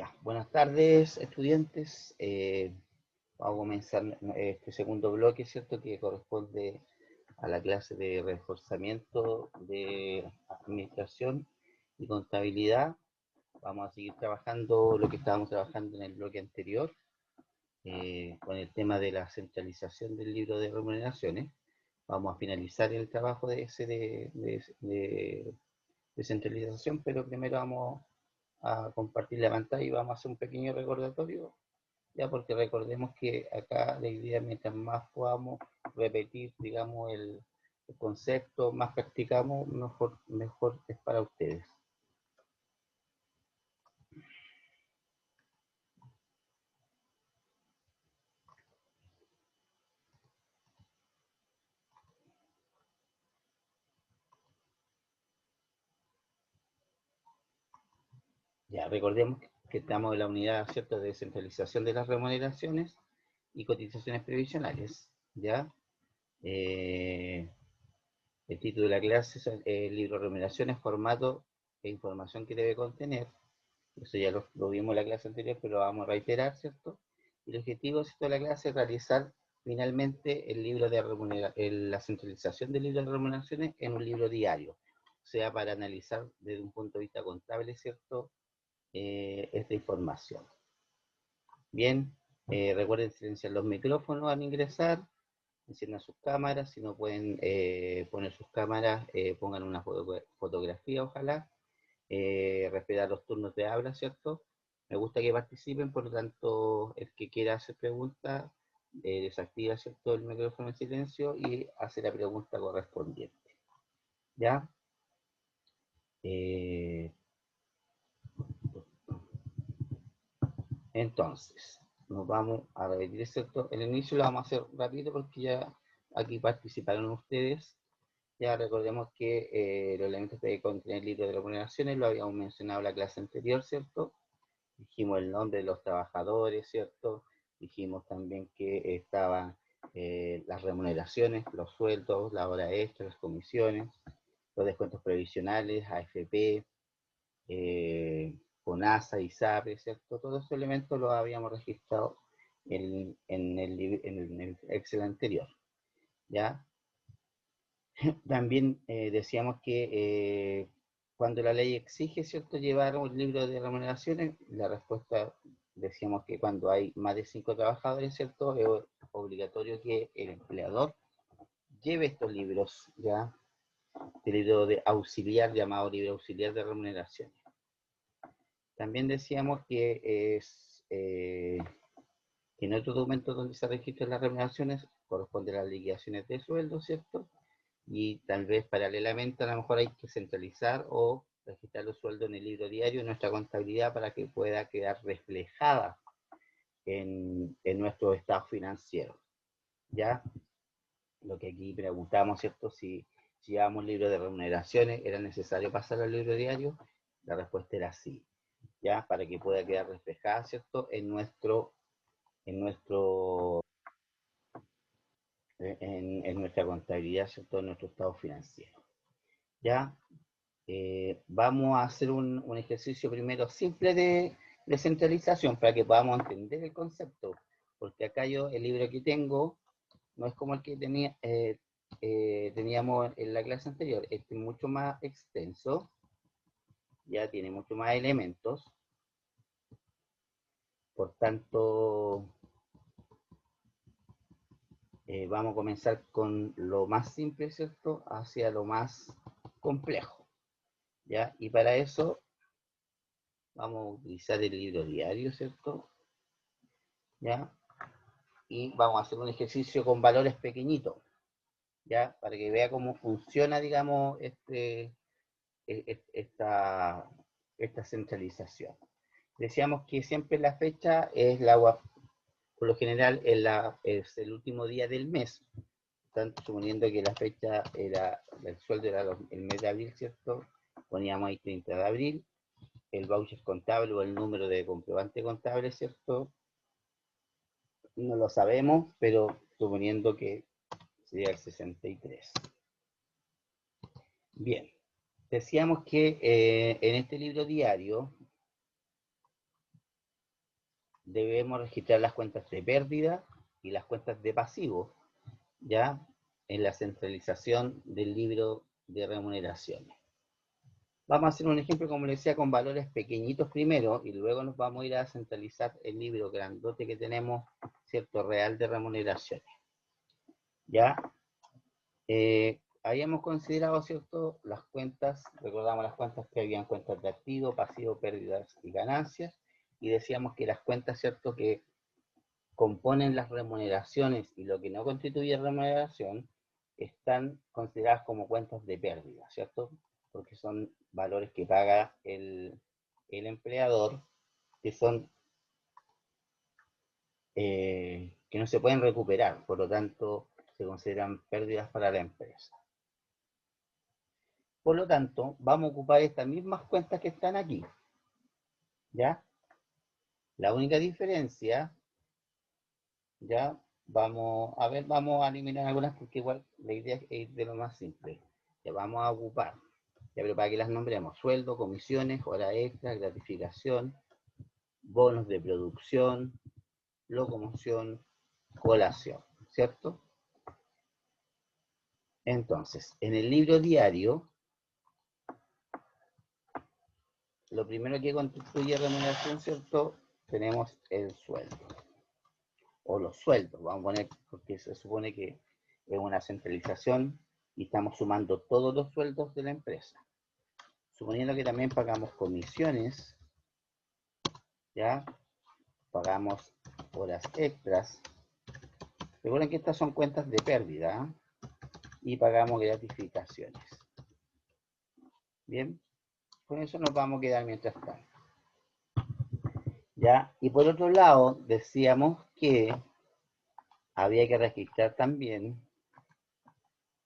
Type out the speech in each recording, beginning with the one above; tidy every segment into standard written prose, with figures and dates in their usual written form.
Ya, buenas tardes, estudiantes. Vamos a comenzar este segundo bloque, ¿cierto? Que corresponde a la clase de reforzamiento de administración y contabilidad. Vamos a seguir trabajando lo que estábamos trabajando en el bloque anterior, con el tema de la centralización del libro de remuneraciones. Vamos a finalizar el trabajo de ese de centralización, pero primero vamos a compartir la pantalla y vamos a hacer un pequeño recordatorio, ya porque recordemos que acá la idea, mientras más podamos repetir, digamos, el concepto, más practicamos, mejor es para ustedes. Ya, recordemos que estamos en la unidad, ¿cierto?, de descentralización de las remuneraciones y cotizaciones previsionales, ¿ya? Eh, el título de la clase es el libro de remuneraciones, formato e información que debe contener. Eso ya lo vimos en la clase anterior, pero lo vamos a reiterar, ¿cierto? Y el objetivo, ¿cierto?, de la clase es realizar finalmente el libro de la centralización del libro de remuneraciones en un libro diario, o sea, para analizar desde un punto de vista contable, ¿cierto?, esta información. Bien, recuerden silenciar los micrófonos al ingresar, enciendan sus cámaras, si no pueden poner sus cámaras, pongan una fotografía, ojalá. Respetar los turnos de habla, ¿cierto? Me gusta que participen, por lo tanto, el que quiera hacer preguntas, desactiva, ¿cierto?, el micrófono en silencio y hace la pregunta correspondiente. ¿Ya? Eh, entonces, nos vamos a repetir, ¿cierto? El inicio lo vamos a hacer rápido porque ya aquí participaron ustedes. Ya recordemos que los elementos que contiene el libro de remuneraciones lo habíamos mencionado en la clase anterior, ¿cierto? Dijimos el nombre de los trabajadores, ¿cierto? Dijimos también que estaban las remuneraciones, los sueldos, la hora extra, las comisiones, los descuentos previsionales, AFP, FONASA, ISAPRE, ¿cierto? Todos esos elementos los habíamos registrado en el Excel anterior, ¿ya? También decíamos que cuando la ley exige, ¿cierto?, llevar un libro de remuneraciones, la respuesta decíamos que cuando hay más de 5 trabajadores, ¿cierto?, es obligatorio que el empleador lleve estos libros, ¿ya? El libro de auxiliar, llamado libro auxiliar de remuneraciones. También decíamos que en otros documentos donde se registran las remuneraciones corresponde a las liquidaciones de sueldo, ¿cierto? Y tal vez paralelamente a lo mejor hay que centralizar o registrar los sueldos en el libro diario, en nuestra contabilidad, para que pueda quedar reflejada en nuestro estado financiero. ¿Ya? Lo que aquí preguntamos, ¿cierto? Si llevamos libro de remuneraciones, ¿era necesario pasar al libro diario? La respuesta era sí, ¿ya? Para que pueda quedar reflejada, ¿cierto?, en nuestra contabilidad, ¿cierto?, en nuestro estado financiero. ¿Ya? Vamos a hacer un ejercicio primero simple de centralización para que podamos entender el concepto, porque acá yo, el libro que tengo, no es como el que teníamos en la clase anterior. Este es mucho más extenso, ya tiene mucho más elementos, por tanto, vamos a comenzar con lo más simple, ¿cierto?, hacia lo más complejo, ¿ya? Y para eso vamos a utilizar el libro diario, ¿cierto? ¿Ya? Y vamos a hacer un ejercicio con valores pequeñitos, ¿ya? Para que vea cómo funciona, digamos, esta, esta centralización. Decíamos que siempre la fecha es por lo general es el último día del mes, tanto suponiendo que la fecha era, el sueldo era el mes de abril, ¿cierto? Poníamos ahí 30 de abril, el voucher contable o el número de comprobante contable, ¿cierto? No lo sabemos, pero suponiendo que sería el 63. Bien, decíamos que en este libro diario debemos registrar las cuentas de pérdida y las cuentas de pasivo, ya en la centralización del libro de remuneraciones. Vamos a hacer un ejemplo, como les decía, con valores pequeñitos primero y luego nos vamos a ir a centralizar el libro grandote que tenemos, ¿cierto? Real de remuneraciones. ¿Ya? Habíamos considerado, ¿cierto? Las cuentas, recordamos las cuentas que habían cuentas de activo, pasivo, pérdidas y ganancias, y decíamos que las cuentas, ¿cierto? Que componen las remuneraciones y lo que no constituye remuneración, están consideradas como cuentas de pérdida, ¿cierto? Porque son valores que paga el empleador, que son que no se pueden recuperar, por lo tanto, se consideran pérdidas para la empresa. Por lo tanto, vamos a ocupar estas mismas cuentas que están aquí, ¿ya? La única diferencia, ¿ya? Vamos a eliminar algunas porque igual la idea es ir de lo más simple. Ya vamos a ocupar, ya, pero para que las nombremos: sueldo, comisiones, hora extra, gratificación, bonos de producción, locomoción, colación, ¿cierto? Entonces, en el libro diario, lo primero que constituye remuneración, ¿cierto? Tenemos el sueldo. O los sueldos, vamos a poner, porque se supone que es una centralización y estamos sumando todos los sueldos de la empresa. Suponiendo que también pagamos comisiones, ¿ya? Pagamos horas extras. Recuerden que estas son cuentas de pérdida, ¿eh? Y pagamos gratificaciones. Bien, con eso nos vamos a quedar mientras tanto. ¿Ya? Y por otro lado, decíamos que había que registrar también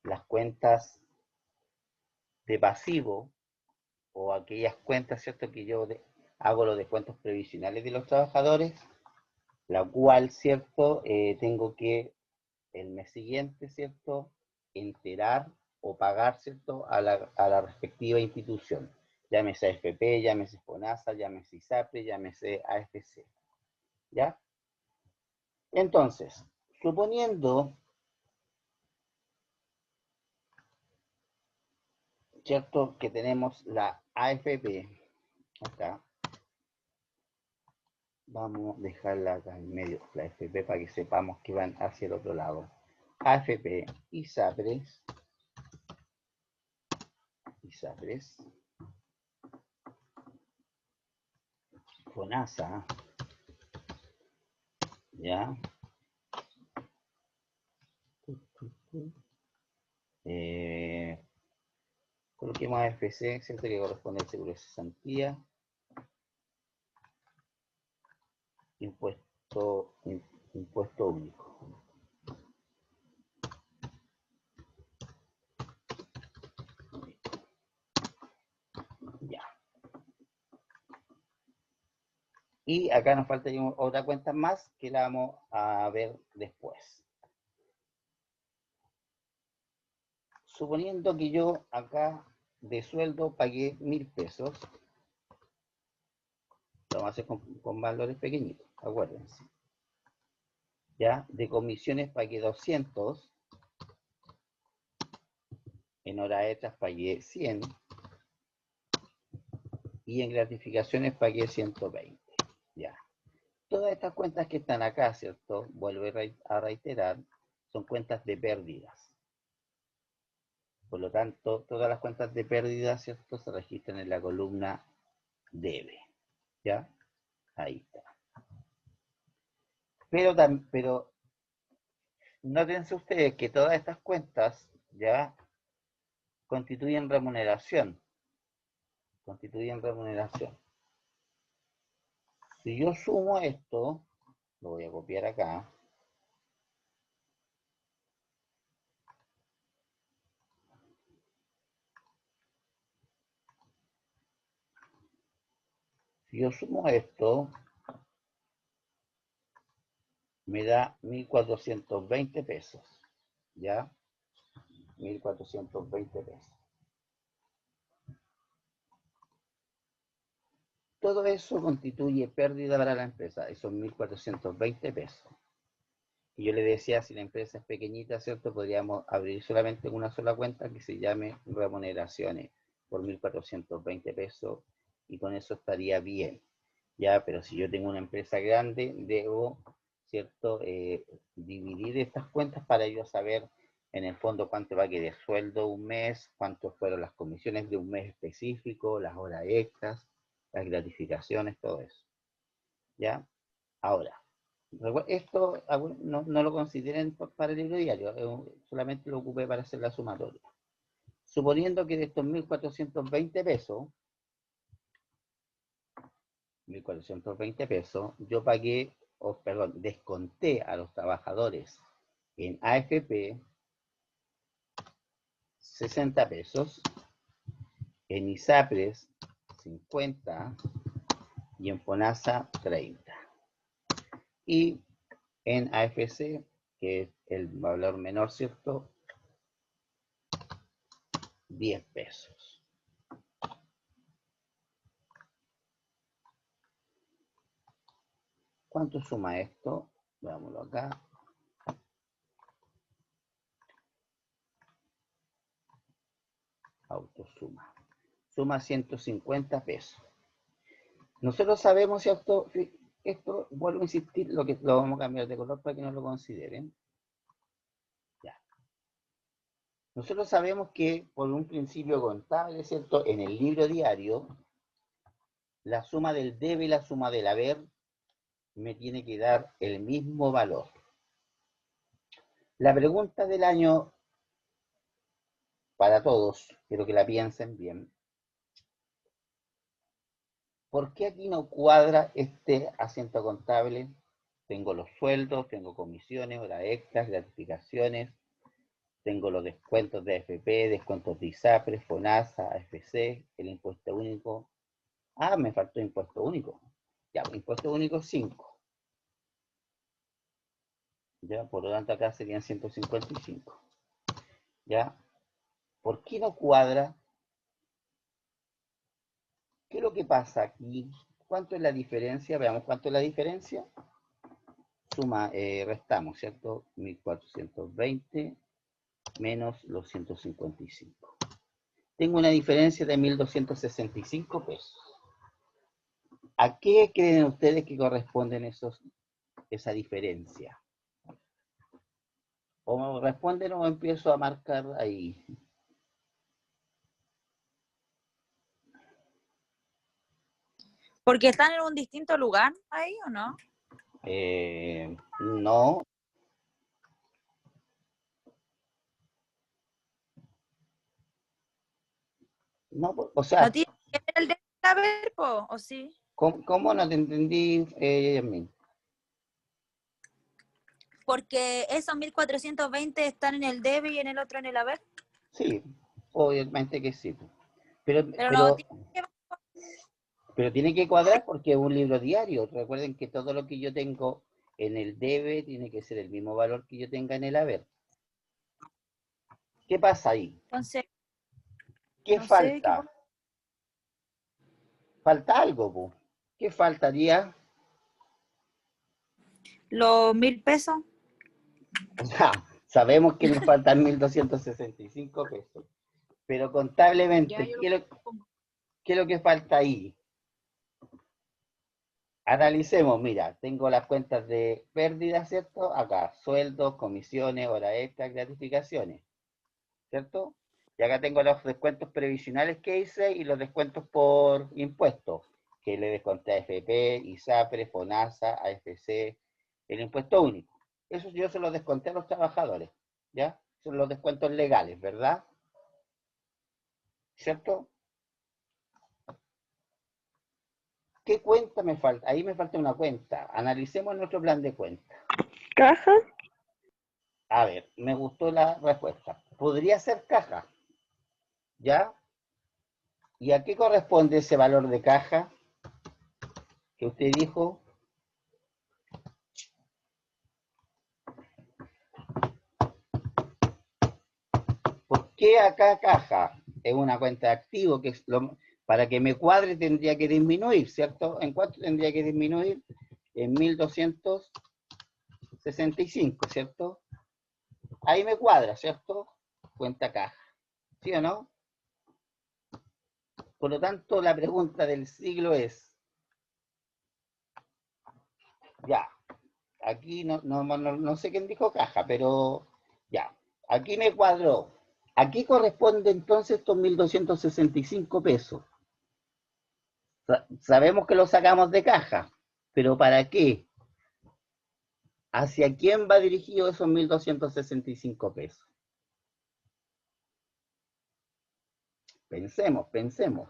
las cuentas de pasivo o aquellas cuentas, ¿cierto? Que yo hago los descuentos previsionales de los trabajadores, la cual, ¿cierto? Tengo que el mes siguiente, ¿cierto? Enterar o pagar, ¿cierto? A la respectiva institución. Llámese AFP, llámese FONASA, llámese ISAPRE, llámese AFC. ¿Ya? Entonces, suponiendo, ¿cierto? Que tenemos la AFP acá. Vamos a dejarla acá en medio, la AFP, para que sepamos que van hacia el otro lado. AFP, ISAPRES, FONASA, ¿ya? Coloquemos AFC, ¿cierto? Que corresponde al seguro de cesantía. Impuesto único. Ya. Y acá nos falta otra cuenta más que la vamos a ver después. Suponiendo que yo acá de sueldo pagué 1.000 pesos, lo vamos a hacer con valores pequeñitos, acuérdense. Ya, de comisiones pagué 200, en horas extras pagué 100 y en gratificaciones pagué 120. Ya. Todas estas cuentas que están acá, ¿cierto? Vuelvo a reiterar, son cuentas de pérdidas. Por lo tanto, todas las cuentas de pérdidas, ¿cierto? Se registran en la columna debe. ¿Ya? Ahí está. Pero nótense ustedes que todas estas cuentas, ¿ya? Constituyen remuneración. Si yo sumo esto, lo voy a copiar acá. Si yo sumo esto, me da 1.420 pesos. ¿Ya? 1.420 pesos. todo eso constituye pérdida para la empresa, esos 1.420 pesos. Y yo le decía, si la empresa es pequeñita, ¿cierto? Podríamos abrir solamente una sola cuenta que se llame remuneraciones por 1.420 pesos y con eso estaría bien. Ya, pero si yo tengo una empresa grande, debo, ¿cierto? Dividir estas cuentas para yo saber en el fondo cuánto va a quedar sueldo un mes, cuántas fueron las comisiones de un mes específico, las horas extras, las gratificaciones, todo eso. ¿Ya? Ahora, esto no lo consideren para el libro diario, solamente lo ocupé para hacer la sumatoria. Suponiendo que de estos 1.420 pesos, 1.420 pesos, yo pagué, perdón, desconté a los trabajadores en AFP 60 pesos, en ISAPRES 50 y en FONASA 30. Y en AFC, que es el valor menor, ¿cierto? 10 pesos. ¿Cuánto suma esto? Veámoslo acá. Autosuma. Suma 150 pesos. Nosotros sabemos, ¿cierto? Esto, vuelvo a insistir, lo vamos a cambiar de color para que no lo consideren. Ya. Nosotros sabemos que por un principio contable, ¿cierto? En el libro diario, la suma del debe y la suma del haber me tiene que dar el mismo valor. La pregunta del año para todos, quiero que la piensen bien. ¿Por qué aquí no cuadra este asiento contable? Tengo los sueldos, tengo comisiones, horas extras, gratificaciones, tengo los descuentos de AFP, descuentos de ISAPRES, FONASA, AFC, el impuesto único. Ah, me faltó impuesto único. Ya, impuesto único 5. Ya, por lo tanto acá serían 155. Ya, ¿por qué no cuadra? ¿Qué es lo que pasa aquí? ¿Cuánto es la diferencia? Veamos cuánto es la diferencia. Restamos, ¿cierto? 1.420 menos los 155. Tengo una diferencia de 1.265 pesos. ¿A qué creen ustedes que corresponden esa diferencia? ¿O me responden o empiezo a marcar ahí? ¿Porque están en un distinto lugar ahí o no? No. No, o sea, ¿No tiene que ver el de saber, o sí? ¿cómo no te entendí, Yasmin? Porque esos 1.420 están en el debe y en el otro en el haber. Sí, obviamente que sí. Pero, Pero no pero, tiene que ver. pero tiene que cuadrar porque es un libro diario. Recuerden que todo lo que yo tengo en el debe tiene que ser el mismo valor que yo tenga en el haber. ¿Qué pasa ahí? Entonces, ¿Qué no sé qué. falta? Falta algo, po. ¿Qué faltaría? Los 1.000 pesos. O sea, sabemos que nos faltan 1.265 pesos. Pero Ya contablemente, yo ¿qué es lo que falta ahí? Analicemos, mira, tengo las cuentas de pérdida, ¿cierto? Acá, sueldos, comisiones, horas extras, gratificaciones, ¿cierto? Y acá tengo los descuentos previsionales que hice y los descuentos por impuestos, que le desconté a FP, ISAPRE, FONASA, AFC, el impuesto único. Eso yo se los desconté a los trabajadores, ¿ya? Son los descuentos legales, ¿verdad? ¿Cierto? ¿Qué cuenta me falta? Ahí me falta una cuenta. Analicemos nuestro plan de cuenta. Caja. A ver, me gustó la respuesta. Podría ser caja, ¿ya? ¿Y a qué corresponde ese valor de caja que usted dijo? ¿Por qué acá caja? Es una cuenta de activo, que es Para que me cuadre tendría que disminuir, ¿cierto? ¿En cuánto tendría que disminuir? En 1265, ¿cierto? Ahí me cuadra, ¿cierto? Cuenta caja, ¿sí o no? Por lo tanto, la pregunta del siglo es, ya, aquí no sé quién dijo caja, pero ya, aquí me cuadró. Aquí corresponde entonces estos 1.265 pesos. Sabemos que lo sacamos de caja, pero ¿para qué? ¿Hacia quién va dirigido esos 1.265 pesos? Pensemos, pensemos.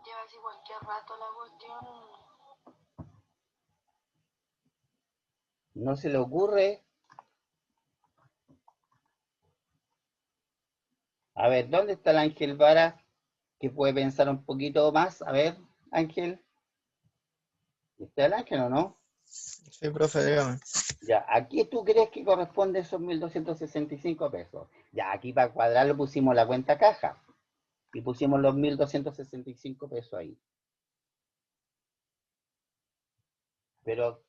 Lleva así cualquier rato la cuestión. ¿No se le ocurre? A ver, ¿dónde está el Ángel Vara? Que puede pensar un poquito más. A ver, Ángel. ¿Está el Ángel o no? Sí, profe, dígame. Ya, ¿aquí tú crees que corresponde esos 1.265 pesos? Ya, aquí para cuadrarlo pusimos la cuenta caja. Y pusimos los 1.265 pesos ahí. Pero,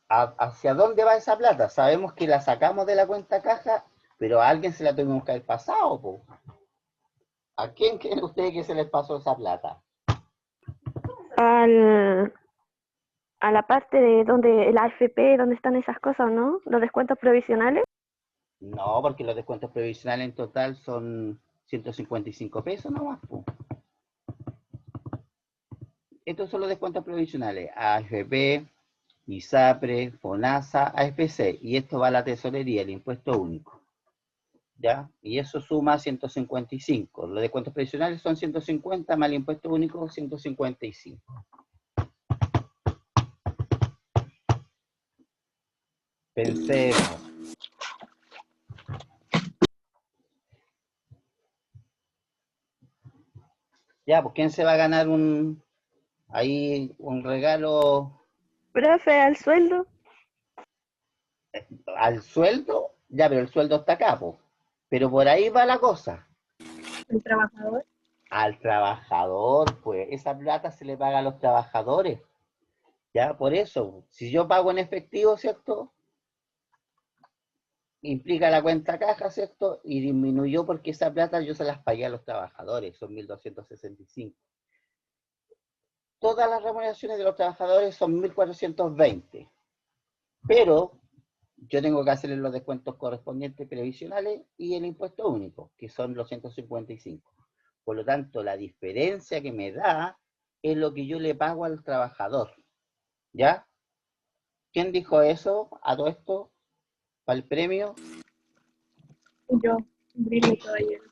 ¿hacia dónde va esa plata? Sabemos que la sacamos de la cuenta caja, pero a alguien se la tuvimos que haber pasado, po. ¿A quién creen ustedes que se les pasó esa plata? A la parte de donde el AFP, donde están esas cosas, ¿no? Los descuentos provisionales. No, porque los descuentos previsionales en total son 155 pesos nomás, po. Estos son los descuentos provisionales: AFP, ISAPRE, FONASA, AFC, y esto va a la tesorería, el impuesto único. ¿Ya? Y eso suma 155. Los descuentos previsionales son 150, más el impuesto único 155. Pensemos. Ya, pues ¿quién se va a ganar un regalo Profe, al sueldo. al sueldo? Ya, pero el sueldo está acá, pues. Pero por ahí va la cosa. El trabajador. Al trabajador, pues esa plata se le paga a los trabajadores. Ya, por eso, si yo pago en efectivo, ¿cierto? Implica la cuenta caja, ¿cierto? Y disminuyó porque esa plata yo se las pagué a los trabajadores, son 1.265. Todas las remuneraciones de los trabajadores son 1.420, pero yo tengo que hacerles los descuentos correspondientes previsionales y el impuesto único, que son los 155. Por lo tanto, la diferencia que me da es lo que yo le pago al trabajador. ¿Ya? ¿Quién dijo eso a todo esto? ¿Para el premio? Yo, Britney Caballero.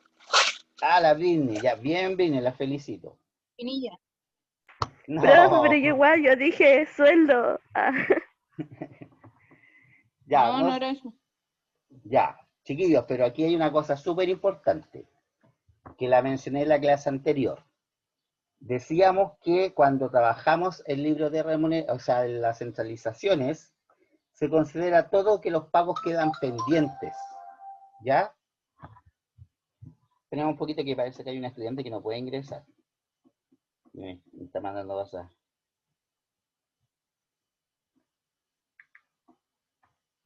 Ah, la Britney, ya, bien Britney, la felicito. Pinilla. Profe, pero No, yo igual, yo dije sueldo. Ah, ya, No, no era eso. ya, chiquillos, pero aquí hay una cosa súper importante, que la mencioné en la clase anterior. Decíamos que cuando trabajamos el libro de remuneración, o sea, en las centralizaciones, se considera todo que los pagos quedan pendientes, ¿ya? Tenemos un poquito que parece que hay un estudiante que no puede ingresar. Me está mandando WhatsApp.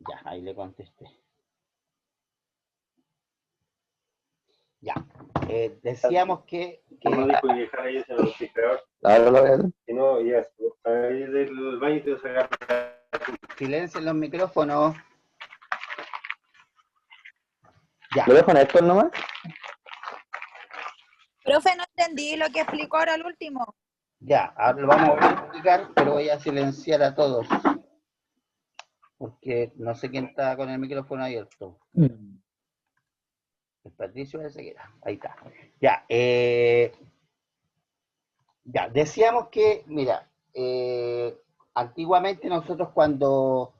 Ya, ahí le contesté. Ya. Decíamos que No dijo que dejar ahí en el refrigerador. Ahora lo voy a hacer. Si no, ya, ahí del baño te vas a sacar. silencien los micrófonos. Ya, ¿Lo dejo en esto nomás? Profe, no entendí lo que explicó ahora el último. ya. Ahora lo vamos a volver a explicar, pero voy a silenciar a todos. Porque no sé quién está con el micrófono abierto. El Patricio de Ceguera. Ahí está. Ya, ya, decíamos que, mira, antiguamente nosotros cuando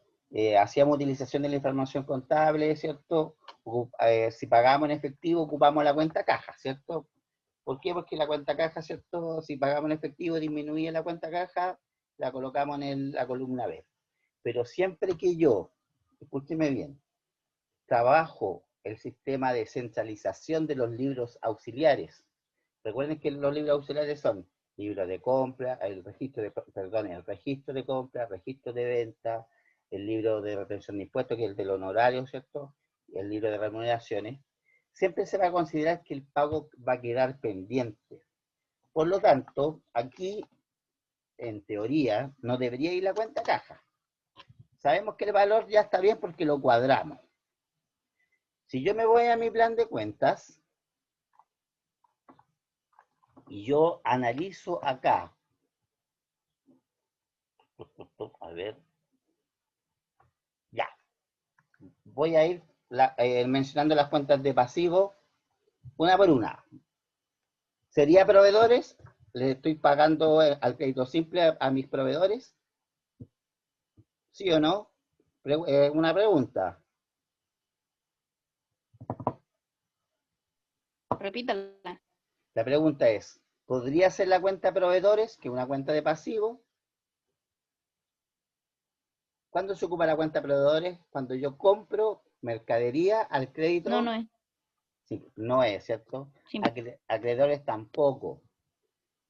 hacíamos utilización de la información contable, ¿cierto? Si pagamos en efectivo, ocupamos la cuenta caja, ¿cierto? ¿Por qué? Porque la cuenta caja, ¿cierto? Si pagamos en efectivo, disminuye la cuenta caja, la colocamos en la columna B. Pero siempre que yo, escúcheme bien, trabajo el sistema de centralización de los libros auxiliares. Recuerden que los libros auxiliares son libro de compra, el registro de compra, registro de venta, el libro de retención de impuestos, que es el del honorario, ¿cierto? Y el libro de remuneraciones. Siempre se va a considerar que el pago va a quedar pendiente. Por lo tanto, aquí, en teoría, no debería ir la cuenta caja. Sabemos que el valor ya está bien porque lo cuadramos. Si yo me voy a mi plan de cuentas y yo analizo acá, a ver, ya, voy a ir mencionando las cuentas de pasivo una por una. ¿Sería proveedores? ¿Le estoy pagando al crédito simple a mis proveedores? ¿Sí o no? Una pregunta. Repítala. La pregunta es, ¿podría ser la cuenta proveedores, que es una cuenta de pasivo? ¿Cuándo se ocupa la cuenta proveedores? Cuando yo compro mercadería al crédito. No, no es. Sí, no es, ¿cierto? Simple. Acreedores tampoco.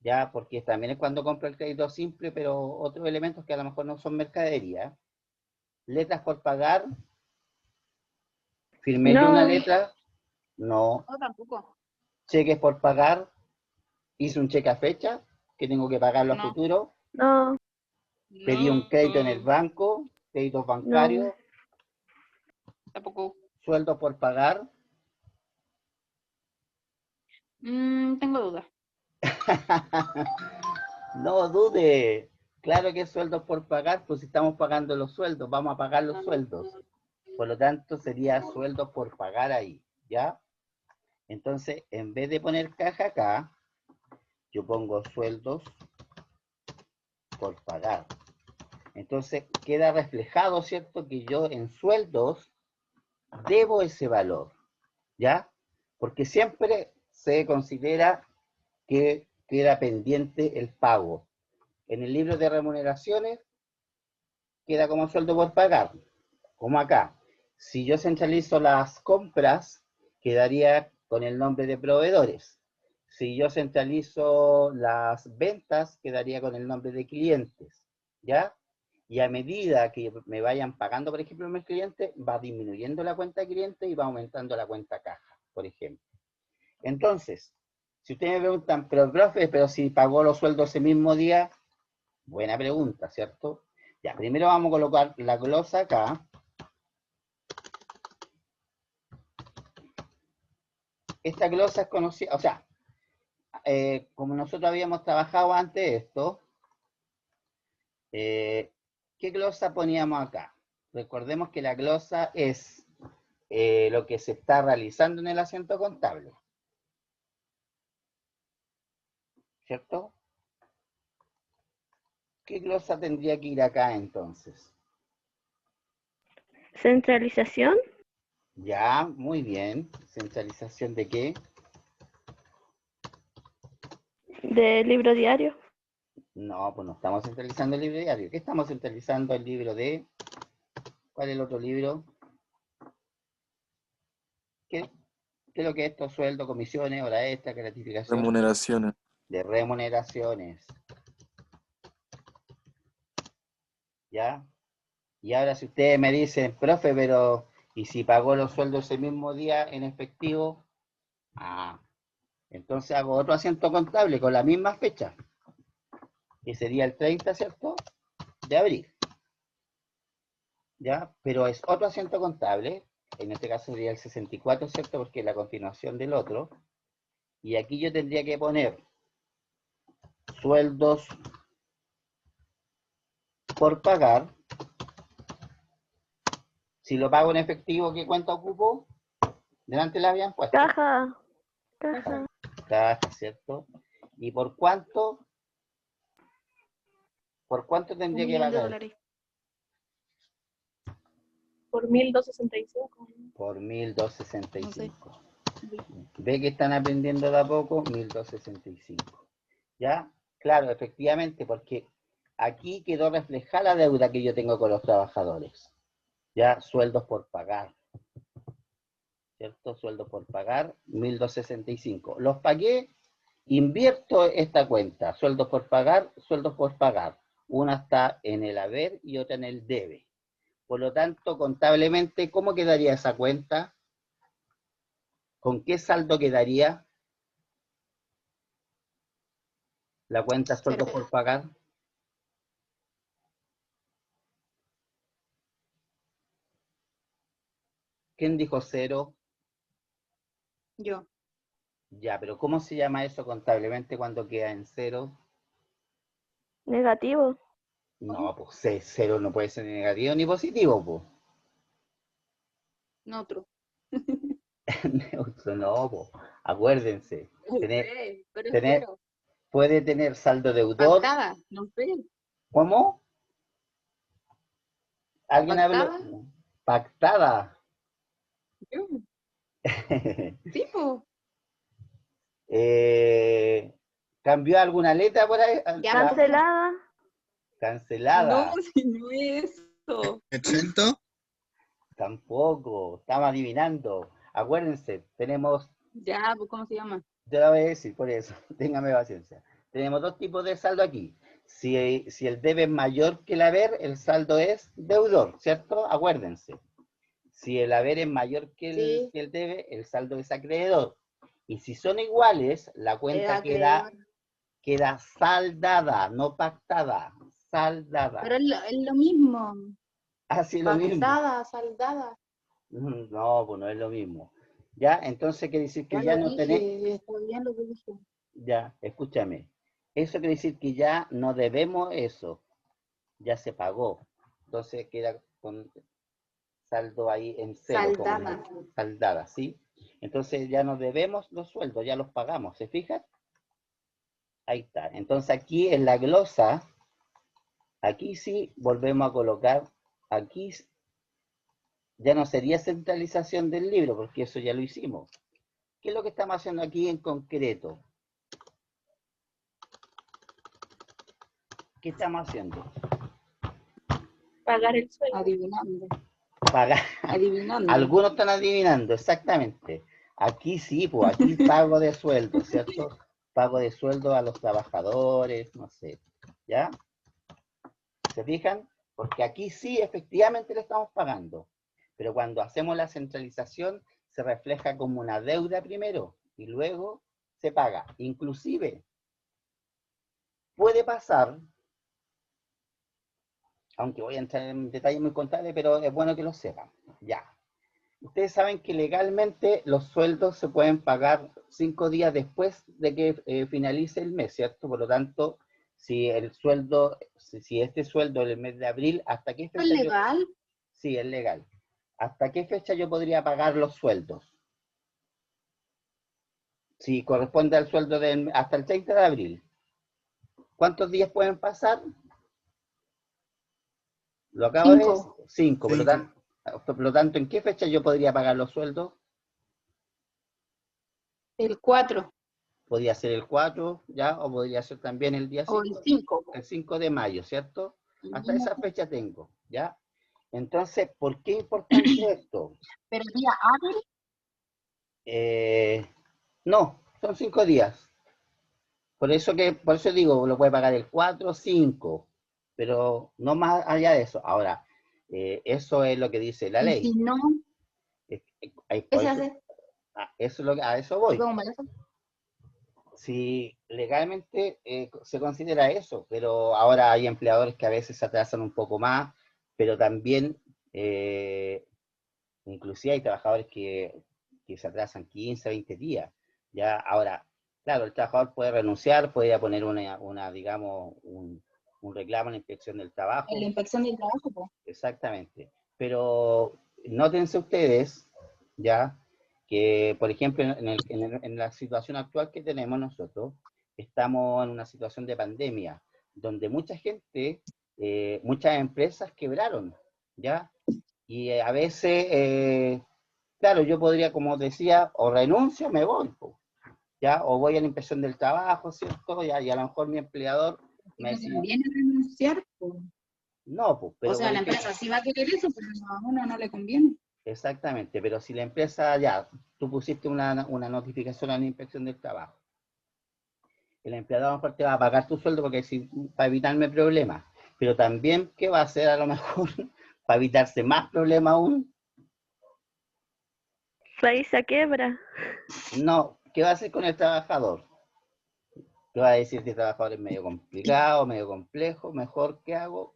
Ya, porque también es cuando compro el crédito simple, pero otros elementos que a lo mejor no son mercadería. Letras por pagar. ¿Firmé yo una No, letra? No. No, tampoco. Cheques por pagar. ¿Hice un cheque a fecha que tengo que pagarlo a No. futuro? no, ¿Pedí un crédito en el No, banco? ¿Créditos no. bancarios? tampoco. ¿Sueldo por pagar? Tengo dudas. No dude. Claro que es sueldos por pagar, pues si estamos pagando los sueldos, vamos a pagar los sueldos. Por lo tanto, sería sueldos por pagar ahí, ¿ya? Entonces, en vez de poner caja acá, yo pongo sueldos por pagar. Entonces, queda reflejado, ¿cierto? Que yo en sueldos debo ese valor, ¿ya? Porque siempre se considera que queda pendiente el pago. En el libro de remuneraciones queda como sueldo por pagar, como acá. Si yo centralizo las compras, quedaría con el nombre de proveedores. Si yo centralizo las ventas, quedaría con el nombre de clientes, ¿ya? Y a medida que me vayan pagando, por ejemplo, mis clientes, va disminuyendo la cuenta de cliente y va aumentando la cuenta caja, por ejemplo. Entonces, si ustedes me preguntan, pero profe, pero si pagó los sueldos ese mismo día, buena pregunta, ¿cierto? Ya, primero vamos a colocar la glosa acá. Esta glosa es conocida, o sea, como nosotros habíamos trabajado antes esto, ¿qué glosa poníamos acá? Recordemos que la glosa es lo que se está realizando en el asiento contable, ¿cierto? ¿Qué glosa tendría que ir acá entonces? Centralización Ya, muy bien. ¿Centralización de qué? de libro diario. No, pues no estamos centralizando el libro diario. ¿Qué estamos centralizando? El libro de... ¿Cuál es el otro libro? ¿Qué es lo que es esto? Sueldo, comisiones, hora extra, gratificación. Remuneraciones. De remuneraciones. ¿Ya? Y ahora si ustedes me dicen, profe, pero ¿y si pagó los sueldos ese mismo día en efectivo? Ah, entonces hago otro asiento contable con la misma fecha, que sería el 30, ¿cierto? De abril. ¿Ya? Pero es otro asiento contable, en este caso sería el 64, ¿cierto? Porque es la continuación del otro. Y aquí yo tendría que poner sueldos por pagar. Si lo pago en efectivo, ¿qué cuenta ocupo? Delante la habían puesto. Caja. Caja. Caja, ¿cierto? ¿Y por cuánto? ¿Por cuánto tendría que pagar? $1.000.000. Por 1.265. Por 1.265. Sí. ¿Ve que están aprendiendo de a poco? 1.265. ¿Ya? Claro, efectivamente, porque aquí quedó reflejada la deuda que yo tengo con los trabajadores. ¿Ya? Sueldos por pagar. ¿Cierto? Sueldos por pagar, 1.265. Los pagué, invierto esta cuenta. Sueldos por pagar, sueldos por pagar. Una está en el haber y otra en el debe. Por lo tanto, contablemente, ¿cómo quedaría esa cuenta? ¿Con qué saldo quedaría la cuenta sueldos Cero. por pagar? ¿Quién dijo cero? Yo. Ya, pero ¿cómo se llama eso contablemente cuando queda en cero? Negativo. No, pues cero no puede ser ni negativo ni positivo, pues. Otro. Neutro, no, po. Acuérdense. Tener, Pero es tener, cero. puede tener saldo deudor. Pactada, no sé. ¿Cómo? ¿Alguien habló? ¿Pactada? Pactada. Yo. Sí, pues. ¿Cambió alguna letra por ahí? Ya, Cancelada. Cancelada. No, si no es eso. ¿Exento? Tampoco. Estamos adivinando. Acuérdense, tenemos, Ya, pues, ¿cómo se llama? te lo voy a decir por eso, téngame paciencia. Tenemos dos tipos de saldo aquí. Si el debe es mayor que el haber, el saldo es deudor, ¿cierto? Acuérdense. Si el haber es mayor que Sí. el debe, el saldo es acreedor. Y si son iguales, la cuenta acreedor. queda saldada, no pactada, saldada. Pero es lo mismo. Así es lo mismo. Pactada, saldada. No, pues no es lo mismo. ¿Ya? Entonces quiere decir que ya no tenés... Está bien lo que dije. Ya, escúchame. Eso quiere decir que ya no debemos eso. Ya se pagó. Entonces queda con saldo ahí en cero. Saldada. Saldada, ¿sí? Entonces ya no debemos los sueldos, ya los pagamos. ¿Se fijan? Ahí está. Entonces aquí en la glosa, aquí sí volvemos a colocar, aquí ya no sería centralización del libro, porque eso ya lo hicimos. ¿Qué es lo que estamos haciendo aquí en concreto? ¿Qué estamos haciendo? Pagar el sueldo. Adivinando. Pagar. Adivinando. Algunos están adivinando, exactamente. Aquí sí, pues aquí pago de sueldo, ¿cierto? Pago de sueldo a los trabajadores, no sé, ¿ya? ¿Se fijan? Porque aquí sí, efectivamente le estamos pagando. Pero cuando hacemos la centralización, se refleja como una deuda primero y luego se paga. Inclusive, puede pasar, aunque voy a entrar en detalles muy contables, pero es bueno que lo sepan. Ya. Ustedes saben que legalmente los sueldos se pueden pagar 5 días después de que finalice el mes, ¿cierto? Por lo tanto, si el sueldo, si este sueldo del mes de abril, ¿hasta qué ¿Es fecha? legal? Sí, es legal. ¿Hasta qué fecha yo podría pagar los sueldos? Si corresponde al sueldo hasta el 30 de abril. ¿Cuántos días pueden pasar? Lo acabo de decir. 5. Por lo tanto, ¿en qué fecha yo podría pagar los sueldos? El 4 Podría ser el 4, ¿ya? O podría ser también el día o el 5. 5. El 5 de mayo, ¿cierto? Hasta esa fecha tengo, ¿ya? Entonces, ¿por qué es importante esto? Pero el día hábil. No, son 5 días. Por eso digo, lo puede pagar el 4 o 5, pero no más allá de eso. Ahora, eso es lo que dice la Y ley. si no, ¿qué se hace? A eso voy. ¿Cómo me lo hace? Si legalmente se considera eso, pero ahora hay empleadores que a veces se atrasan un poco más, pero también, inclusive hay trabajadores que se atrasan 15, 20 días. Ya, ahora, claro, el trabajador puede renunciar, puede ir a poner digamos, un reclamo en la inspección del trabajo. En la inspección del trabajo, pues. Exactamente. Pero nótense ustedes, ya, que, por ejemplo, en la situación actual que tenemos nosotros, estamos en una situación de pandemia, donde mucha gente, muchas empresas quebraron, ¿ya? Y a veces, claro, yo podría, como decía, o renuncio o me voy, po, ¿ya? O voy a la inspección del trabajo, ¿cierto? ¿Ya? Y a lo mejor mi empleador me No te dice, conviene renunciar, po. no, pues, O pero sea, por la ejemplo, empresa sí va a querer eso, pero a uno no le conviene. exactamente, pero si la empresa ya, tú pusiste una notificación a la inspección del trabajo, el empleador a lo mejor te va a pagar tu sueldo porque si, para evitarme problemas, pero también, ¿qué va a hacer a lo mejor para evitarse más problemas aún? País a quiebra. No, ¿qué va a hacer con el trabajador? ¿Qué va a decir que el trabajador es medio complicado, medio complejo? Mejor, ¿qué hago?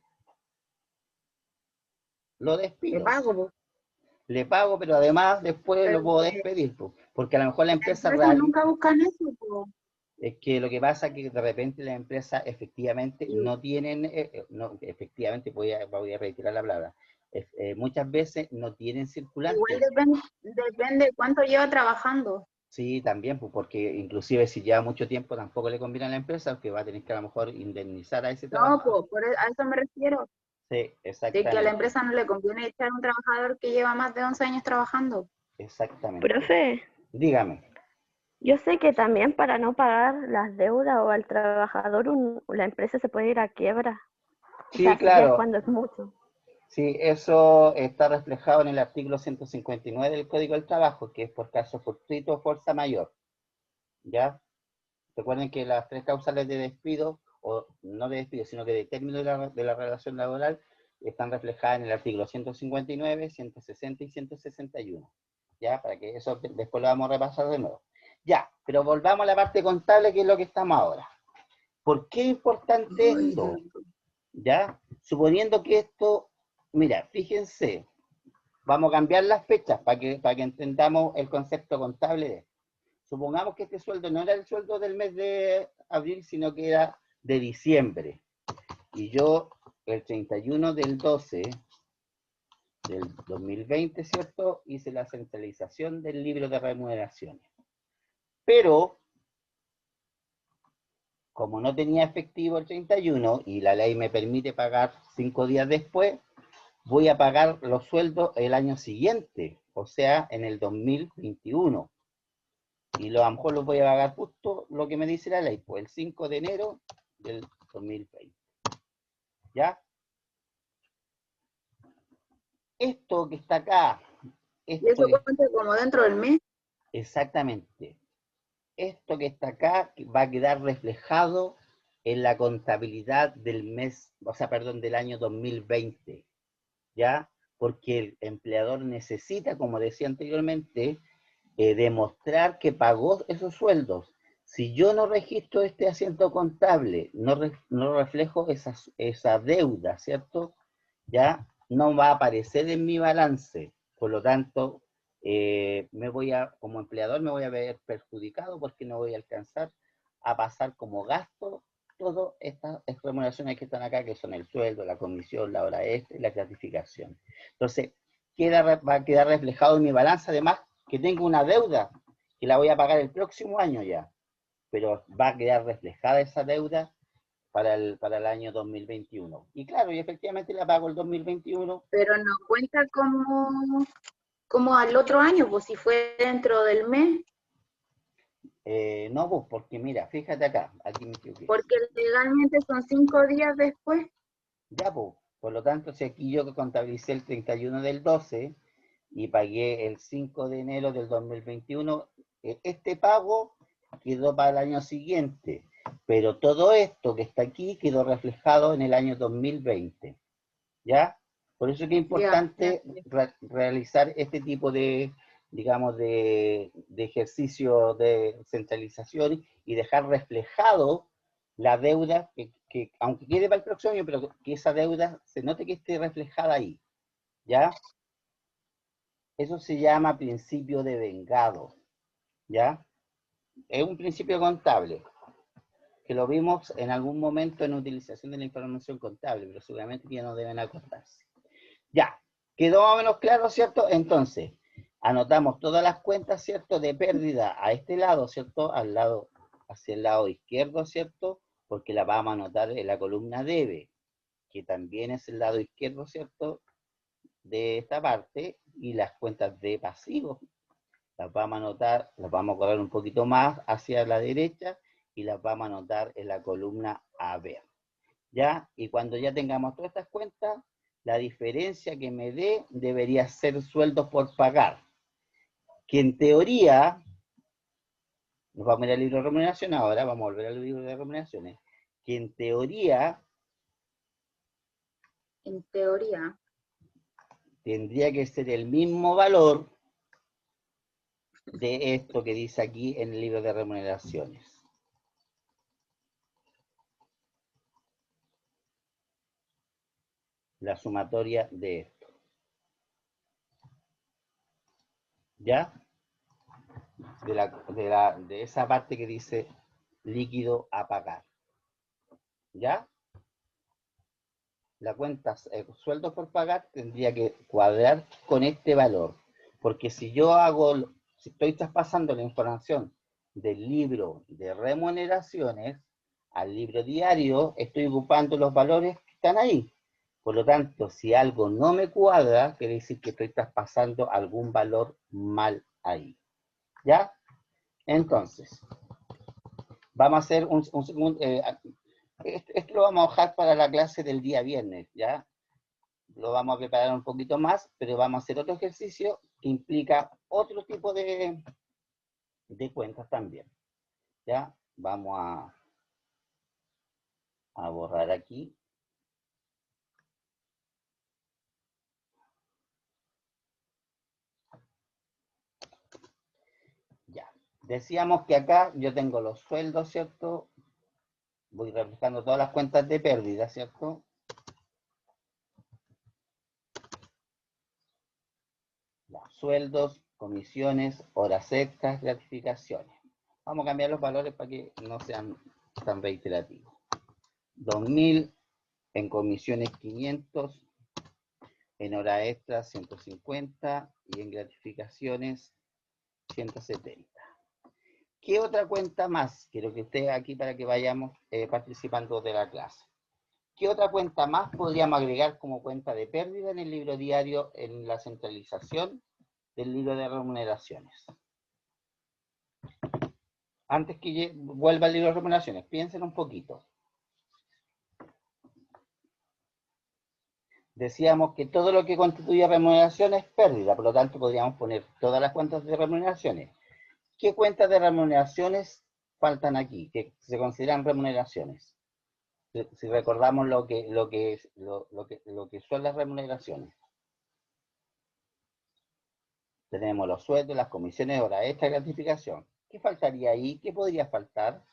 Lo Te despido. pago, po. Le pago, pero además después lo Pero puedo despedir, po, porque a lo mejor la las empresa empresas real, nunca buscan eso, po. es que lo que pasa es que de repente las empresas efectivamente Y no tienen, no, efectivamente voy a retirar la palabra, muchas veces no tienen igual circulante. depende cuánto lleva trabajando. Sí, también, pues, porque inclusive si lleva mucho tiempo tampoco le conviene a la empresa, porque va a tener que a lo mejor indemnizar a ese No, trabajador. po, a eso me refiero. Sí, De que a la exactamente, empresa no le conviene echar a un trabajador que lleva más de 11 años trabajando. exactamente. Profe, Dígame. yo sé que también para no pagar las deudas o al trabajador, la empresa se puede ir a quiebra. O Sí, sea, si ya es claro. cuando es mucho. Sí, eso está reflejado en el artículo 159 del Código del Trabajo, que es por caso fortuito o fuerza mayor. ¿Ya? Recuerden que las tres causales de despido, o no de despido, sino que de término de la relación laboral, están reflejadas en el artículo 159, 160 y 161. ¿Ya? Para que eso después lo vamos a repasar de nuevo. Ya, pero volvamos a la parte contable, que es lo que estamos ahora. ¿Por qué es importante esto? ¿Ya? Suponiendo que esto, mira, fíjense, vamos a cambiar las fechas para que entendamos el concepto contable de esto. Supongamos que este sueldo no era el sueldo del mes de abril, sino que era de diciembre. Y yo, el 31 del 12 del 2020, ¿cierto? Hice la centralización del libro de remuneraciones. Pero, como no tenía efectivo el 31 y la ley me permite pagar 5 días después, voy a pagar los sueldos el año siguiente, o sea, en el 2021. Y a lo mejor los voy a pagar justo lo que me dice la ley, pues el 5 de enero del 2020. ¿Ya? Esto que está acá, Y eso cuenta como dentro del mes. exactamente, esto que está acá va a quedar reflejado en la contabilidad del mes, o sea, perdón, del año 2020. ¿Ya? Porque el empleador necesita, como decía anteriormente, demostrar que pagó esos sueldos. Si yo no registro este asiento contable, no reflejo esa deuda, ¿cierto? Ya no va a aparecer en mi balance. Por lo tanto, como empleador me voy a ver perjudicado porque no voy a alcanzar a pasar como gasto todas estas remuneraciones que están acá, que son el sueldo, la comisión, la hora extra y la gratificación. Entonces, va a quedar reflejado en mi balance, además, que tengo una deuda que la voy a pagar el próximo año ya, pero va a quedar reflejada esa deuda para el año 2021. Y claro, y efectivamente la pago el 2021. Pero no cuenta como al otro año, pues si fue dentro del mes. No, pues, porque mira, fíjate acá, aquí me equivoqué. Porque legalmente son 5 días después. Ya, pues, por lo tanto, si aquí yo contabilicé el 31 del 12 y pagué el 5 de enero del 2021, este pago quedó para el año siguiente, pero todo esto que está aquí quedó reflejado en el año 2020, ¿ya? Por eso es que es importante realizar este tipo de, digamos, de ejercicio de centralización y dejar reflejado la deuda, que aunque quede para el próximo año, pero que esa deuda se note que esté reflejada ahí, ¿ya? Eso se llama principio de vengado, ¿ya? Es un principio contable, que lo vimos en algún momento en utilización de la información contable, pero seguramente ya no deben acordarse. Ya, quedó más o menos claro, ¿cierto? Entonces, Anotamos todas las cuentas, ¿cierto? De pérdida a este lado, ¿cierto? Al lado, hacia el lado izquierdo, ¿cierto? Porque la vamos a anotar en la columna debe, que también es el lado izquierdo, ¿cierto? De esta parte, y las cuentas de pasivos las vamos a anotar, las vamos a correr un poquito más hacia la derecha y las vamos a anotar en la columna haber. ¿Ya? Y cuando ya tengamos todas estas cuentas, la diferencia que me dé debería ser sueldos por pagar. Que en teoría, nos vamos a ir al libro de remuneración ahora, vamos a volver al libro de remuneraciones, que en teoría tendría que ser el mismo valor de esto que dice aquí en el libro de remuneraciones. La sumatoria de esto. ¿Ya? De esa parte que dice líquido a pagar. ¿Ya? La cuenta sueldos por pagar tendría que cuadrar con este valor. Porque si yo hago, si estoy traspasando la información del libro de remuneraciones al libro diario, estoy ocupando los valores que están ahí. Por lo tanto, si algo no me cuadra, quiere decir que estoy traspasando algún valor mal ahí. ¿Ya? Entonces, vamos a hacer esto lo vamos a dejar para la clase del día viernes, ¿ya? Lo vamos a preparar un poquito más, pero vamos a hacer otro ejercicio que implica otro tipo de cuentas también. ¿Ya? Vamos a borrar aquí. Ya. Decíamos que acá yo tengo los sueldos, ¿cierto? Voy reflejando todas las cuentas de pérdida, ¿cierto? Los sueldos, comisiones, horas extras, gratificaciones. Vamos a cambiar los valores para que no sean tan reiterativos. 2.000, en comisiones 500, en horas extras 150 y en gratificaciones 170. ¿Qué otra cuenta más? Quiero que esté aquí para que vayamos participando de la clase. ¿Qué otra cuenta más podríamos agregar como cuenta de pérdida en el libro diario en la centralización del libro de remuneraciones? Antes que vuelva al libro de remuneraciones, piensen un poquito. Decíamos que todo lo que constituye remuneración es pérdida, por lo tanto podríamos poner todas las cuentas de remuneraciones. ¿Qué cuentas de remuneraciones faltan aquí, que se consideran remuneraciones? Si recordamos lo que son las remuneraciones. Tenemos los sueldos, las comisiones, horas extra, gratificación. ¿Qué faltaría ahí? ¿Qué podría faltar?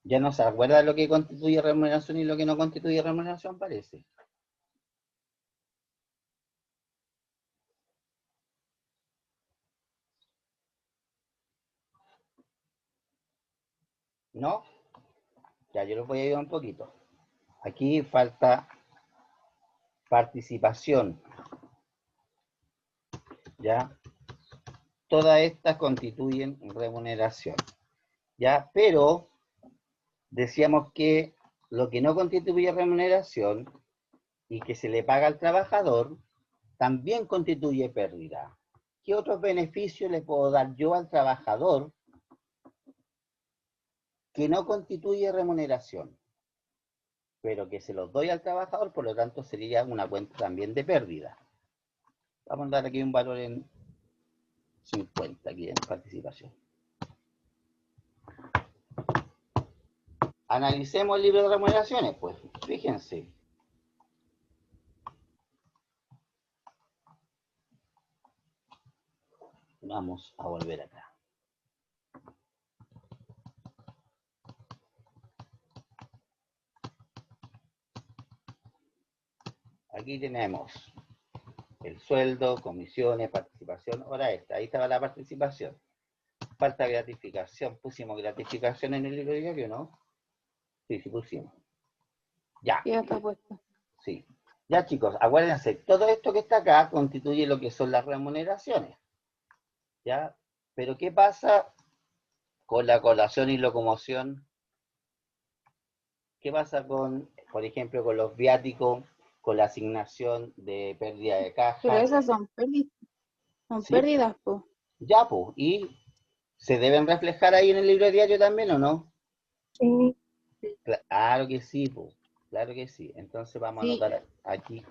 Ya no se acuerda lo que constituye remuneración y lo que no constituye remuneración, parece. ¿No? Ya, yo lo voy a ayudar un poquito. Aquí falta participación. ¿Ya? Todas estas constituyen remuneración. ¿Ya? Pero decíamos que lo que no constituye remuneración y que se le paga al trabajador también constituye pérdida. ¿Qué otros beneficios le puedo dar yo al trabajador que no constituye remuneración, pero que se los doy al trabajador, por lo tanto sería una cuenta también de pérdida? Vamos a dar aquí un valor en 50, aquí en participación. Analicemos el libro de remuneraciones, pues, fíjense. Vamos a volver acá. Aquí tenemos el sueldo, comisiones, participación, hora extra. Ahí estaba la participación. Falta gratificación. Pusimos gratificación en el libro diario, ¿no? Sí, sí pusimos. Ya, Ya está puesto. sí. Ya chicos, acuérdense, todo esto que está acá constituye lo que son las remuneraciones. ¿Ya? Pero ¿qué pasa con la colación y locomoción? ¿Qué pasa con, por ejemplo, con los viáticos, con la asignación de pérdida de Pero caja? esas son pérdidas. Son ¿Sí? pérdidas, pues. Ya, pues, y ¿se deben reflejar ahí en el libro diario también o no? Sí. Claro que sí, pues, claro que sí. Entonces vamos a Sí. anotar aquí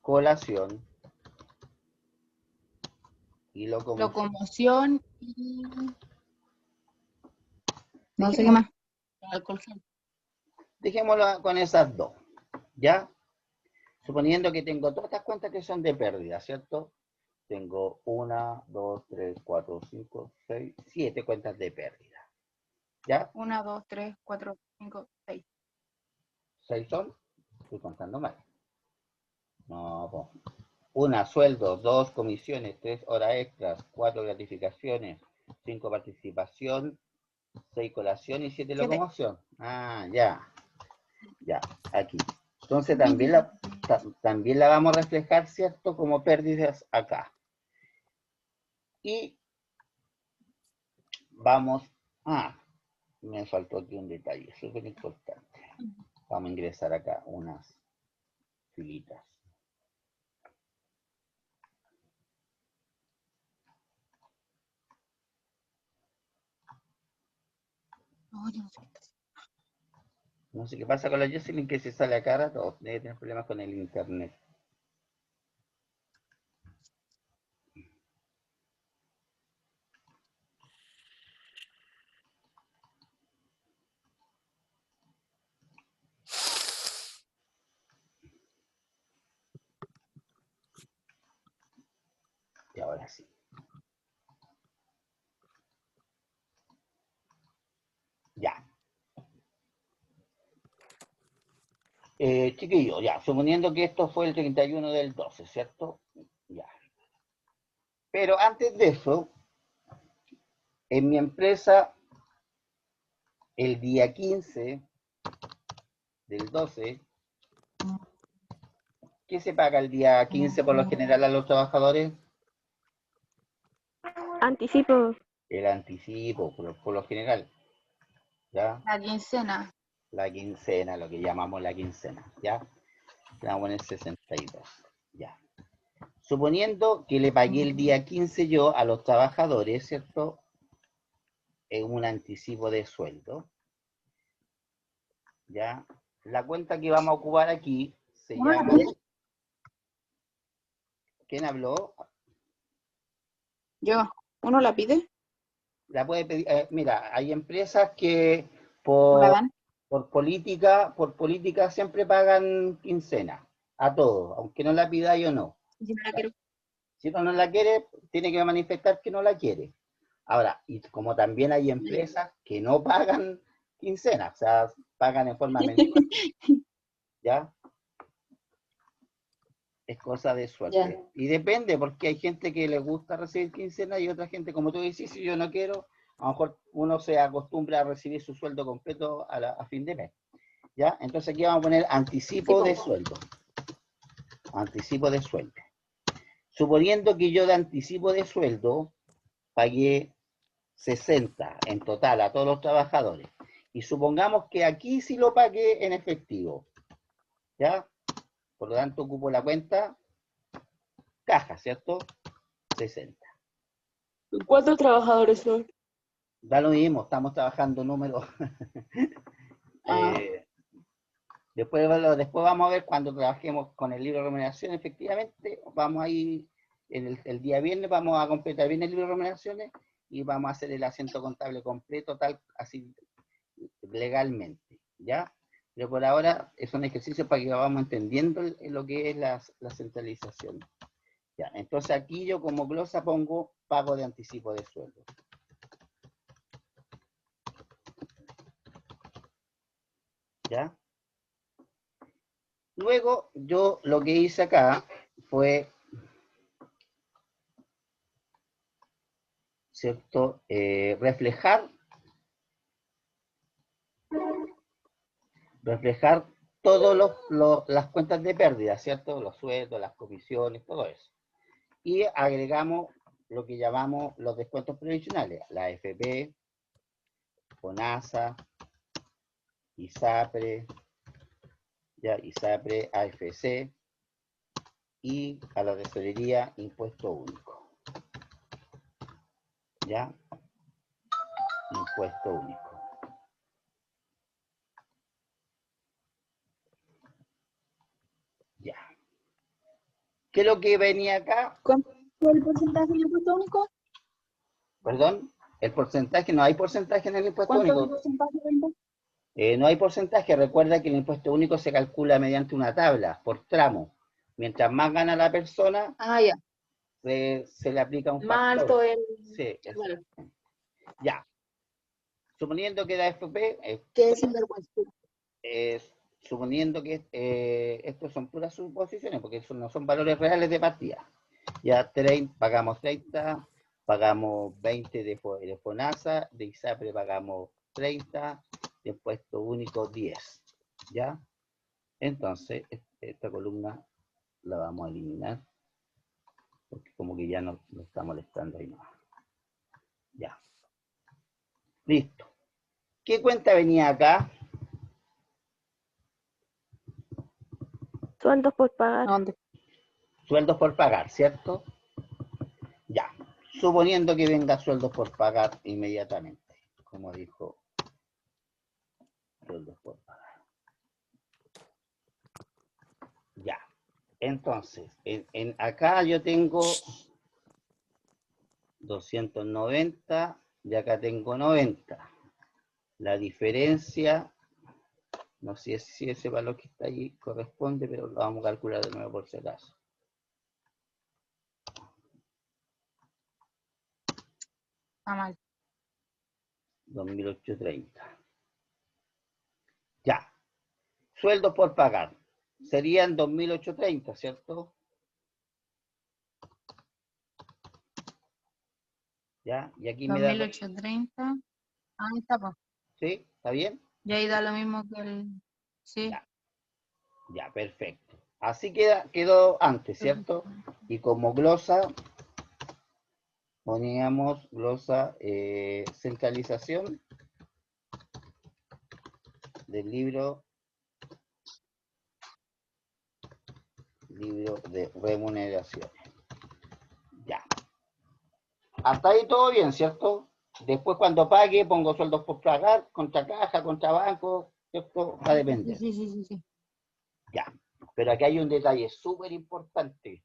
colación y locomoción. Locomoción y... No sé qué más. Alcohol gel. Dejémoslo con esas dos, ¿ya? Suponiendo que tengo todas estas cuentas que son de pérdida, ¿cierto? Tengo 1, 2, 3, 4, 5, 6, 7 cuentas de pérdida. ¿Ya? 1, 2, 3, 4, 5, 6. 6 son, estoy contando mal. No, po. 1, sueldo, 2, comisiones, 3, horas extras, 4, gratificaciones, 5, participación, 6, colación y 7, locomoción. Ah, ya, ya, aquí. Entonces también la vamos a reflejar, ¿cierto? Como pérdidas acá. Y vamos, me faltó aquí un detalle, súper importante. Vamos a ingresar acá unas filitas. No sé qué pasa con la Jocelyn, que se sale a cara, todo. Debe tener problemas con el internet. Y ahora sí. Ya. Chiquillos, ya, suponiendo que esto fue el 31 del 12, ¿cierto? Ya. Pero antes de eso, en mi empresa, el día 15 del 12, ¿qué se paga el día 15 por lo general a los trabajadores? Anticipo. El anticipo, por lo general. ¿Ya? La quincena. La quincena, lo que llamamos la quincena. ¿Ya? Vamos en el 62. Ya. Suponiendo que le pagué el día 15 yo a los trabajadores, ¿cierto? En un anticipo de sueldo. ¿Ya? La cuenta que vamos a ocupar aquí se ¿Uno la llama... pide? ¿Quién habló? Yo. ¿Uno la pide? La puede pedir, mira, hay empresas que ¿No la por, dan? por política siempre pagan quincena a todos, aunque no la pida yo no. Y si no la quiero. Si uno no la quiere, tiene que manifestar que no la quiere. Ahora, y como también hay empresas que no pagan quincena, o sea, pagan en forma mensual, ¿ya? Es cosa de suerte. Ya. Y depende, porque hay gente que le gusta recibir quincena y otra gente, como tú dices, si yo no quiero, a lo mejor uno se acostumbra a recibir su sueldo completo a fin de mes. ¿Ya? Entonces aquí vamos a poner anticipo de sueldo. Anticipo de sueldo. Suponiendo que yo de anticipo de sueldo pagué 60 en total a todos los trabajadores. Y supongamos que aquí sí lo pagué en efectivo. ¿Ya? Por lo tanto, ocupo la cuenta caja, ¿cierto? 60. ¿Cuántos trabajadores son? Da lo mismo, estamos trabajando números. Después vamos a ver cuando trabajemos con el libro de remuneración, efectivamente, vamos a ir el día viernes, vamos a completar bien el libro de remuneraciones y vamos a hacer el asiento contable completo, tal, así, legalmente, ¿ya? Pero por ahora es un ejercicio para que vamos entendiendo lo que es la centralización. Ya, entonces aquí yo como glosa pongo pago de anticipo de sueldo. ¿Ya? Luego yo lo que hice acá fue, ¿cierto? reflejar todas las cuentas de pérdida, ¿cierto? Los sueldos, las comisiones, todo eso. Y agregamos lo que llamamos los descuentos previsionales, la AFP, FONASA, ISAPRE, ISAPRE, AFC y a la tesorería impuesto único. ¿Ya? Impuesto único. Ya. ¿Qué es lo que venía acá? ¿Cuánto es el porcentaje del impuesto único? Perdón, el porcentaje, no hay porcentaje en el impuesto ¿Cuánto es el único. porcentaje del impuesto? No hay porcentaje. Recuerda que el impuesto único se calcula mediante una tabla, por tramo. Mientras más gana la persona, Ah, ya. se le aplica un Más factor. alto el... Sí, eso. Bueno, Ya. Suponiendo que la FP, que es sinvergüenza. suponiendo que estos son puras suposiciones, porque no son valores reales de partida. Ya pagamos 30, pagamos 20 de FONASA, de ISAPRE pagamos 30, de impuesto único 10. ¿Ya? Entonces, esta columna la vamos a eliminar, porque como que ya no está molestando ahí más. Ya. Listo. ¿Qué cuenta venía acá? Sueldos por pagar. ¿Dónde? Sueldos por pagar, ¿cierto? Ya. Suponiendo que venga sueldos por pagar inmediatamente, como dijo, sueldos por pagar. Ya. Entonces, acá yo tengo 290 y acá tengo 90. La diferencia, no sé si ese valor que está allí corresponde, pero lo vamos a calcular de nuevo por si acaso. Está mal. 2.830. Ya. Sueldos por pagar. Serían 2.830, ¿cierto? ¿Ya? Y aquí me da... 2830. Ahí está, pues. ¿Sí? ¿Está bien? Y ahí da lo mismo que el... Sí. Ya. Ya, perfecto. Así quedó antes, ¿cierto? Y como glosa, poníamos glosa centralización del libro de remuneraciones. Ya. Hasta ahí todo bien, ¿cierto? Después cuando pague pongo sueldos por pagar, contra caja, contra banco, ¿cierto? Va a depender. Sí. Ya. Pero aquí hay un detalle súper importante,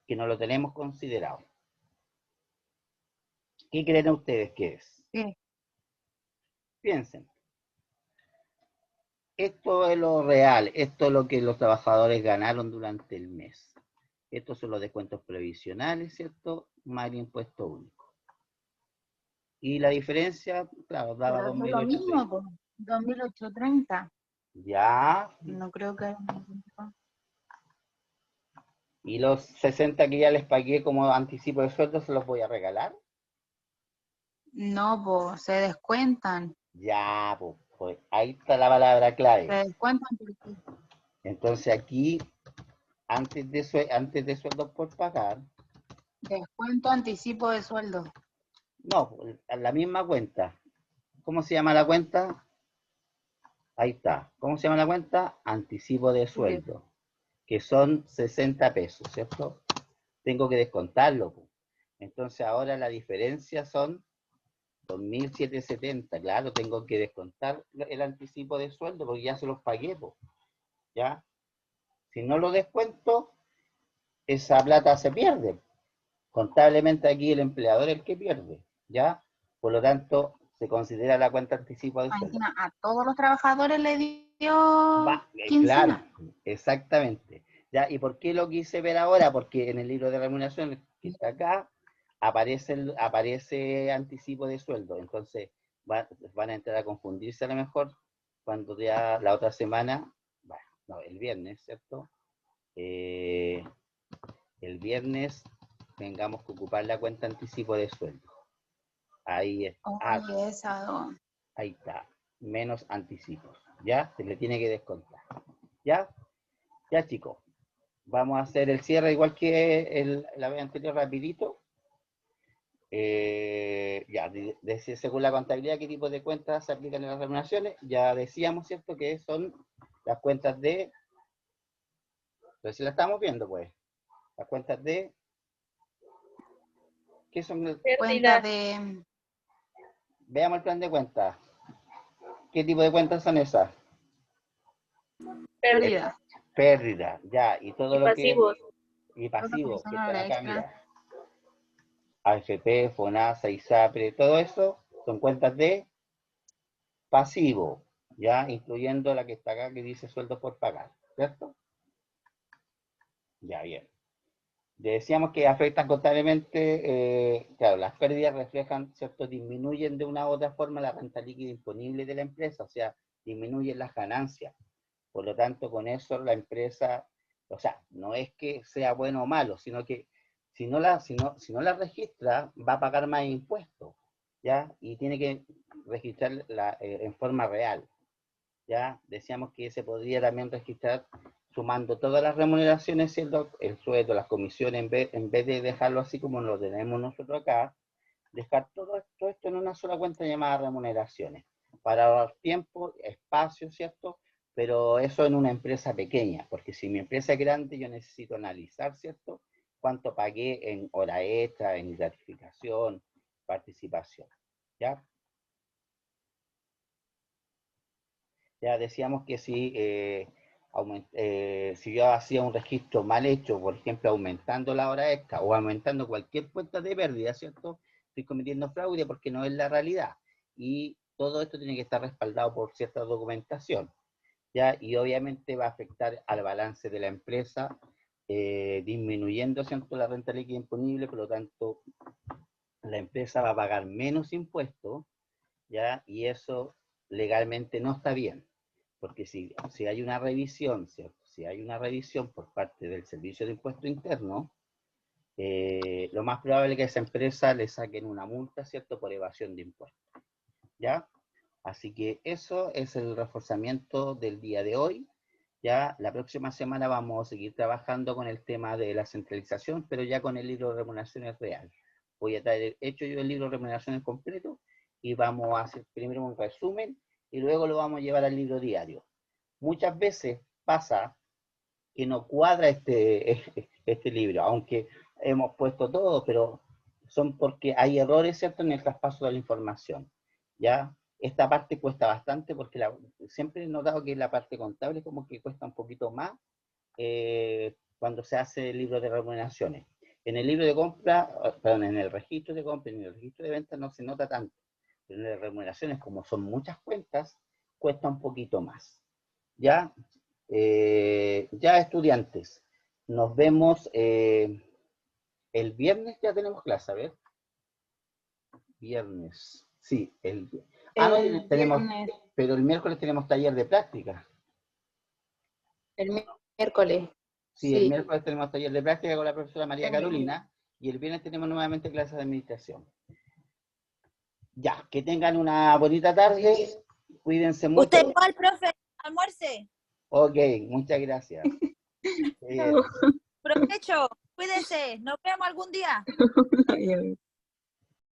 que no lo tenemos considerado. ¿Qué creen ustedes que es? ¿Qué? Piensen. Esto es lo real, esto es lo que los trabajadores ganaron durante el mes. Estos son los descuentos previsionales, ¿cierto? Más el impuesto único. Y la diferencia, claro, daba Pero es lo mismo, 2.830. pues. 2830. Ya. No creo que... Y los 60 que ya les pagué como anticipo de sueldo, ¿se los voy a regalar? No, pues, se descuentan. Ya, pues ahí está la palabra Se clave. descuentan porque... Entonces aquí, antes de sueldos por pagar, Descuento anticipo de sueldo. no, a la misma cuenta. ¿Cómo se llama la cuenta? Ahí está. ¿Cómo se llama la cuenta? Anticipo de sueldo, que son 60 pesos, ¿cierto? Tengo que descontarlo. Entonces ahora la diferencia son 2.770. Claro, tengo que descontar el anticipo de sueldo porque ya se los pagué, ¿ya? Si no lo descuento, esa plata se pierde. Contablemente aquí el empleador es el que pierde, ¿ya? Por lo tanto, se considera la cuenta anticipo de sueldo. Encima, a todos los trabajadores le dio Claro, quincena. exactamente. ¿Ya? ¿Y por qué lo quise ver ahora? Porque en el libro de remuneración que está acá, aparece anticipo de sueldo. Entonces, van a entrar a confundirse a lo mejor cuando ya la otra semana, bueno, no, el viernes, ¿cierto? El viernes tengamos que ocupar la cuenta anticipo de sueldo. Ahí está. Oye, esa... Ahí está. menos anticipos, ¿ya? Se le tiene que descontar, ¿ya? Ya, chicos, vamos a hacer el cierre igual que la vez anterior, rapidito. Ya, según la contabilidad, ¿qué tipo de cuentas se aplican en las remuneraciones? Ya decíamos, ¿cierto? Que son las cuentas de... Entonces, si la estamos viendo, pues. Las cuentas de... ¿Qué son? Cuenta de Veamos el plan de cuentas. ¿Qué tipo de cuentas son esas? pérdida. Pérdida, ya. Y todo Y lo pasivos. que... Y pasivos, que Son están hora acá, extra. mira. AFP, FONASA, ISAPRE, todo eso son cuentas de pasivo, ya, incluyendo la que está acá que dice sueldos por pagar, ¿cierto? Ya, bien. Decíamos que afectan contablemente, claro, las pérdidas reflejan, ¿cierto? Disminuyen de una u otra forma la renta líquida disponible de la empresa, o sea, disminuyen las ganancias. Por lo tanto, con eso la empresa, o sea, no es que sea bueno o malo, sino que si no la registra, va a pagar más impuestos, ¿ya? Y tiene que registrarla en forma real, ¿ya? Decíamos que se podría también registrar sumando todas las remuneraciones, siendo el sueldo, las comisiones, en vez de dejarlo así como lo tenemos nosotros acá, dejar todo esto en una sola cuenta llamada remuneraciones, para ahorrar tiempo, espacio, ¿cierto? Pero eso en una empresa pequeña, porque si mi empresa es grande, yo necesito analizar, ¿cierto? Cuánto pagué en hora extra, en gratificación, participación, ¿ya? Ya decíamos que si yo hacía un registro mal hecho, por ejemplo, aumentando la hora extra o aumentando cualquier cuenta de pérdida, ¿cierto? Estoy cometiendo fraude porque no es la realidad. Y todo esto tiene que estar respaldado por cierta documentación, ¿ya? Y obviamente va a afectar al balance de la empresa, disminuyendo, ¿cierto?, la renta líquida imponible, por lo tanto, la empresa va a pagar menos impuestos, ¿ya? Y eso legalmente no está bien. Porque si hay una revisión, ¿cierto? Si hay una revisión por parte del Servicio de Impuesto Interno, lo más probable es que a esa empresa le saquen una multa, ¿cierto? Por evasión de impuestos, ¿ya? Así que eso es el reforzamiento del día de hoy, ¿ya? La próxima semana vamos a seguir trabajando con el tema de la centralización, pero ya con el libro de remuneraciones real. Voy a traer hecho yo el libro de remuneraciones completo y vamos a hacer primero un resumen y luego lo vamos a llevar al libro diario. Muchas veces pasa que no cuadra este libro, aunque hemos puesto todo, pero son porque hay errores, ¿cierto?, en el traspaso de la información, ¿ya? Esta parte cuesta bastante porque siempre he notado que la parte contable como que cuesta un poquito más cuando se hace el libro de remuneraciones. En el libro de compra, perdón, en el registro de compra y en el registro de ventas no se nota tanto. Pero en las remuneraciones, como son muchas cuentas, cuesta un poquito más. ¿Ya? Ya, estudiantes, nos vemos el viernes, ya tenemos clase, a ver. Viernes, sí, no, tenemos, pero el miércoles tenemos taller de práctica. El miércoles. Sí, el miércoles tenemos taller de práctica con la profesora María Carolina y el viernes tenemos nuevamente clases de administración. Ya, que tengan una bonita tarde, cuídense mucho. Usted igual, profe, almuerce. Ok, muchas gracias. Provecho, cuídese, nos vemos algún día.